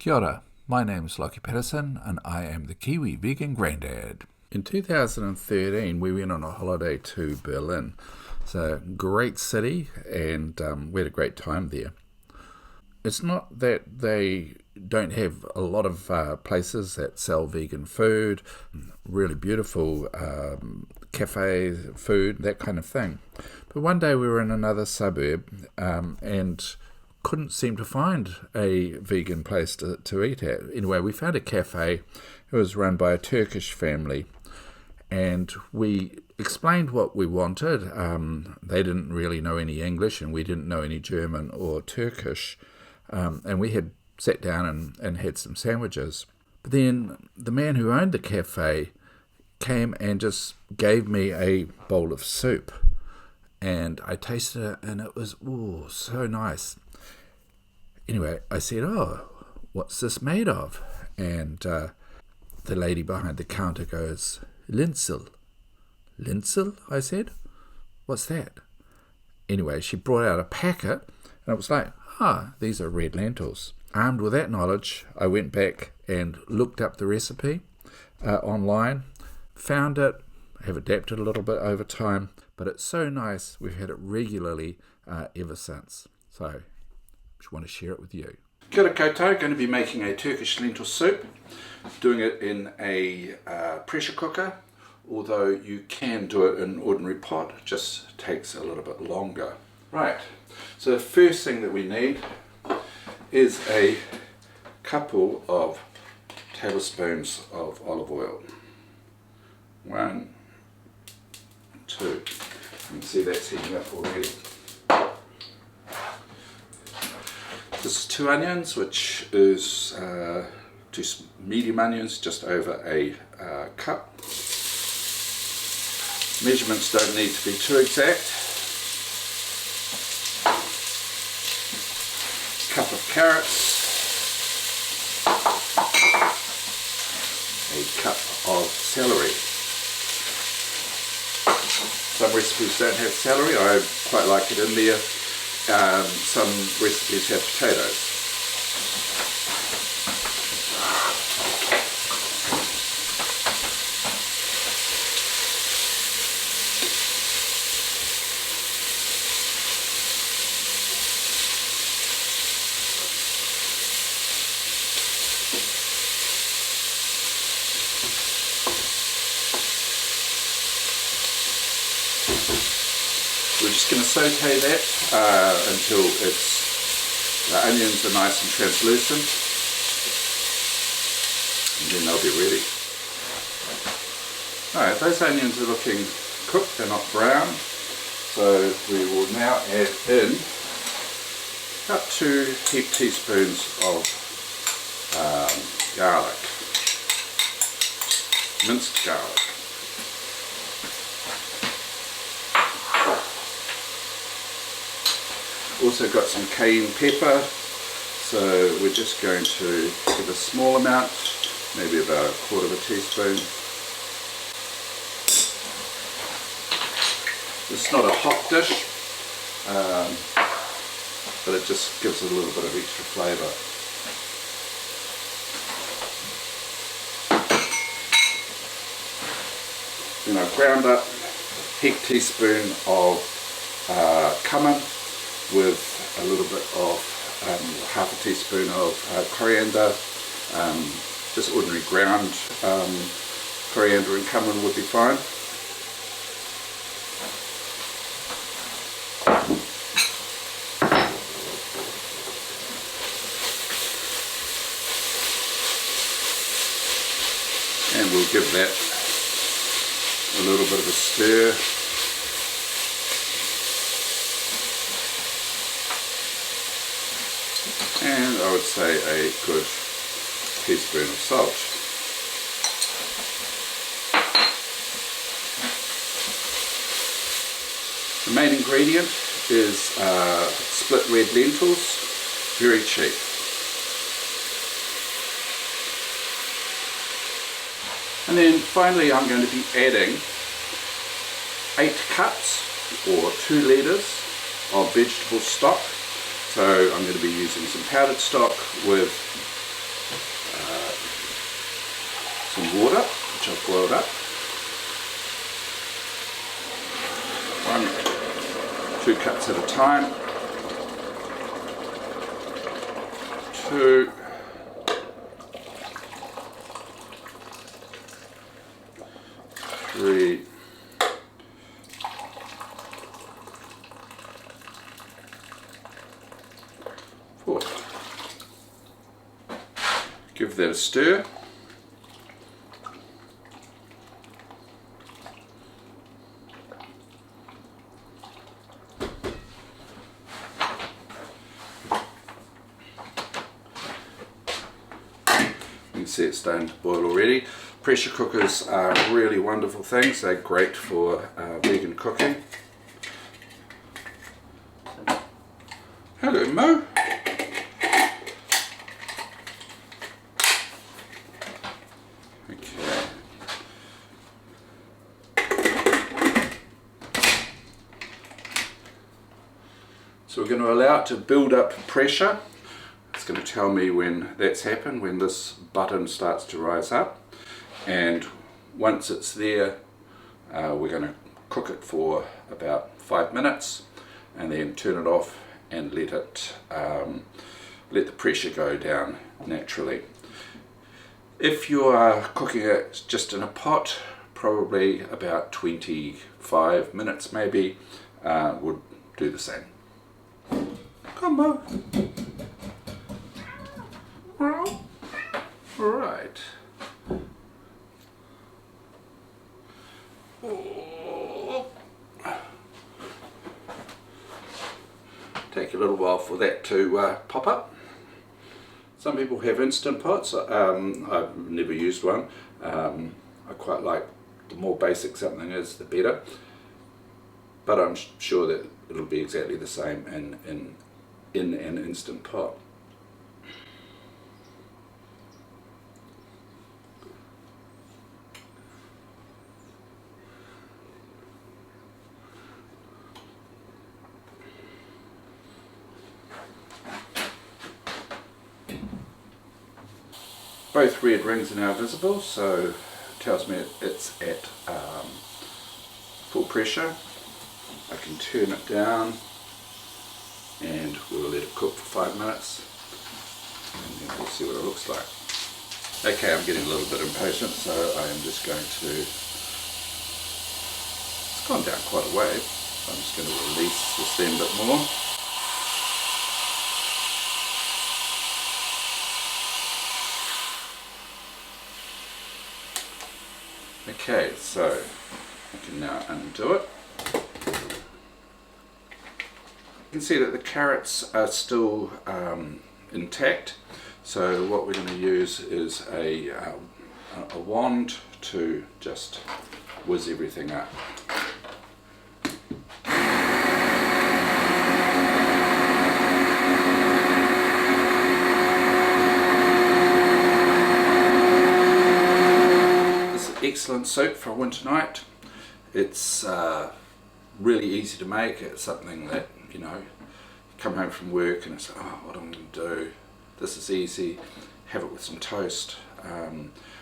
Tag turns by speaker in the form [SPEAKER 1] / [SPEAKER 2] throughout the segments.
[SPEAKER 1] Kia ora, my name is Lockie Patterson and I am the Kiwi Vegan Granddad. In 2013 we went on a holiday to Berlin. It's a great city and we had a great time there. It's not that they don't have a lot of places that sell vegan food, really beautiful cafes, food, that kind of thing. But one day we were in another suburb and couldn't seem to find a vegan place to eat at. Anyway, we found a cafe. It was run by a Turkish family and we explained what we wanted. They didn't really know any English and we didn't know any German or Turkish. And we had sat down and had some sandwiches. But then the man who owned the cafe came and just gave me a bowl of soup. And I tasted it and it was so nice. Anyway, I said, what's this made of? And the lady behind the counter goes, Lentil. Lentil? I said. What's that? Anyway, she brought out a packet and it was like, these are red lentils. Armed with that knowledge, I went back and looked up the recipe online, found it, have adapted a little bit over time, but it's so nice, we've had it regularly ever since. So, just want to share it with you. Kia ora koutou, going to be making a Turkish lentil soup, doing it in a pressure cooker, although you can do it in an ordinary pot, it just takes a little bit longer. Right, so the first thing that we need is a couple of tablespoons of olive oil. 1, 2, you can see that's heating up already. This is 2 onions, which is 2 medium onions, just over a cup. Measurements don't need to be too exact. Cup of carrots, a cup of celery. Some recipes don't have celery, I quite like it in there. Some recipes have potatoes. We're just going to saute that until the onions are nice and translucent, and then they'll be ready. Alright, those onions are looking cooked, they're not brown, so we will now add in about 2 heaped teaspoons of garlic, minced garlic. Also got some cayenne pepper, so we're just going to give a small amount, maybe about 1/4 teaspoon. It's not a hot dish, but it just gives it a little bit of extra flavour. Then I've ground up a heaped teaspoon of cumin, with a little bit of 1/2 teaspoon of coriander, just ordinary ground coriander and cumin would be fine. And we'll give that a little bit of a stir. And I would say a good teaspoon of salt. The main ingredient is split red lentils, very cheap. And then finally I'm going to be adding 8 cups or 2 litres of vegetable stock. So I'm going to be using some powdered stock with boiled up. 2 cups at a time. 2. 3. 4. Give that a stir. You can see it's starting to boil already. Pressure cookers are really wonderful things. They're great for vegan cooking. Hello, Mo. Okay. So we're going to allow it to build up pressure. It's going to tell me when that's happened, when this button starts to rise up. And once it's there, we're going to cook it for about 5 minutes and then turn it off and let the pressure go down naturally. If you are cooking it just in a pot, probably about 25 minutes maybe would do the same. Come on. Right. Take a little while for that to pop up. Some people have instant pots. I've never used one. I quite like the more basic something is, the better. But I'm sure that it'll be exactly the same in an instant pot. Both red rings are now visible, so it tells me it's at full pressure. I can turn it down and we'll let it cook for 5 minutes and then we'll see what it looks like. Okay, I'm getting a little bit impatient, so I am just going to, it's gone down quite a way, so I'm just going to release the steam a bit more. Okay, so I can now undo it. You can see that the carrots are still intact, so what we're going to use is a wand to just whiz everything up. Excellent soup for a winter night. It's really easy to make. It's something that, you know, you come home from work and it's, oh, what am I going to do? This is easy. Have it with some toast.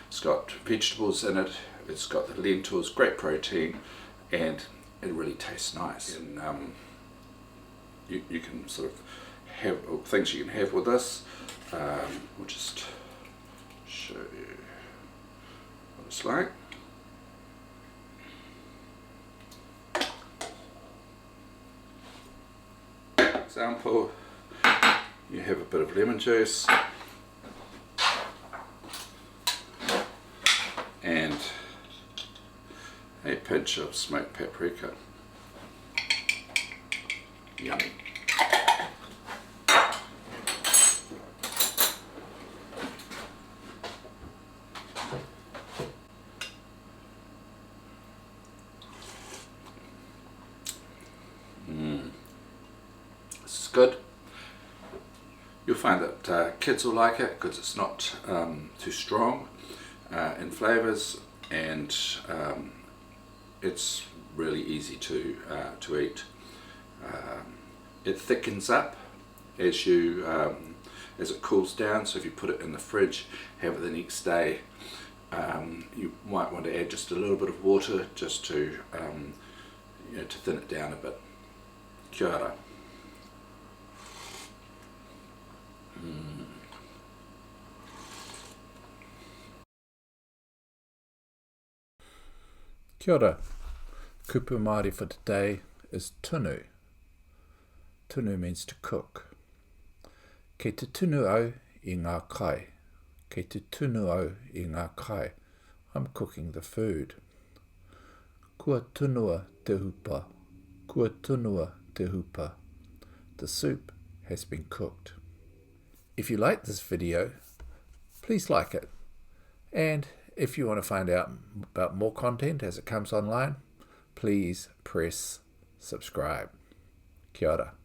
[SPEAKER 1] It's got vegetables in it. It's got the lentils, great protein, and it really tastes nice. And you can sort of have things you can have with this. We'll just show you what it's like. Example, you have a bit of lemon juice and a pinch of smoked paprika. Yummy. This is good. You'll find that kids will like it because it's not too strong in flavours, and it's really easy to eat. It thickens up as you as it cools down, so if you put it in the fridge, have it the next day, You might want to add just a little bit of water just to to thin it down a bit. Kia ora. Kia ora. Kupu Māori for today is tunu. Tunu means to cook. Kei te tunu au I ngā kai. Kei te tunu au I ngā kai. I'm cooking the food. Kua tunua te hupa. Kua tunua te hupa. The soup has been cooked. If you like this video, please like it. And if you want to find out about more content as it comes online, please press subscribe. Kia ora.